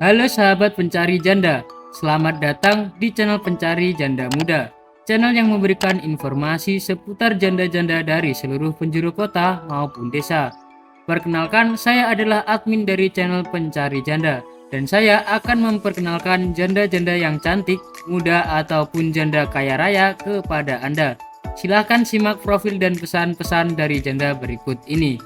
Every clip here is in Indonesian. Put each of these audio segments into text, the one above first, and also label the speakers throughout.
Speaker 1: Halo sahabat pencari janda, selamat datang di channel Pencari Janda Muda. Channel yang memberikan informasi seputar janda-janda dari seluruh penjuru kota maupun desa. Perkenalkan, saya adalah admin dari channel Pencari Janda, dan saya akan memperkenalkan janda-janda yang cantik, muda, ataupun janda kaya raya kepada Anda. Silahkan simak profil dan pesan-pesan dari janda berikut ini.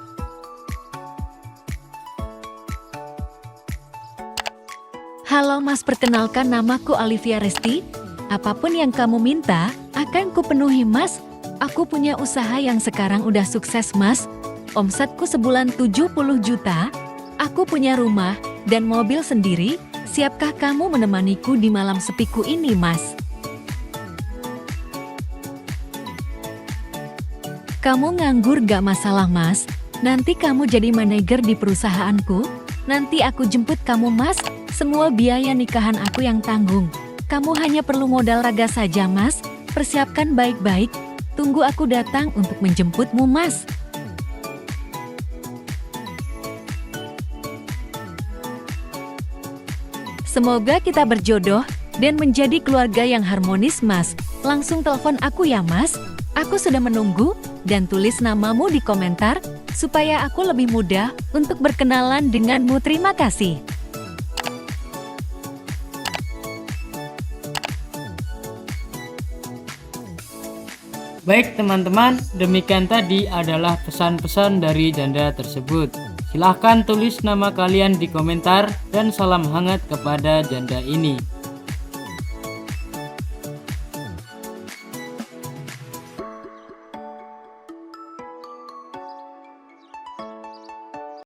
Speaker 2: Halo Mas, perkenalkan namaku Olivia Resti. Apapun yang kamu minta, akan kupenuhi Mas. Aku punya usaha yang sekarang udah sukses Mas. Omsetku sebulan 70 juta. Aku punya rumah dan mobil sendiri. Siapkah kamu menemaniku di malam sepiku ini Mas? Kamu nganggur gak masalah Mas. Nanti kamu jadi manajer di perusahaanku. Nanti aku jemput kamu Mas. Semua biaya nikahan aku yang tanggung. Kamu hanya perlu modal raga saja Mas. Persiapkan baik-baik. Tunggu aku datang untuk menjemputmu Mas. Semoga kita berjodoh dan menjadi keluarga yang harmonis Mas. Langsung telepon aku ya Mas. Aku sudah menunggu dan tulis namamu di komentar supaya aku lebih mudah untuk berkenalan denganmu. Terima kasih.
Speaker 1: Baik teman-teman, demikian tadi adalah pesan-pesan dari janda tersebut. Silahkan tulis nama kalian di komentar dan salam hangat kepada janda ini.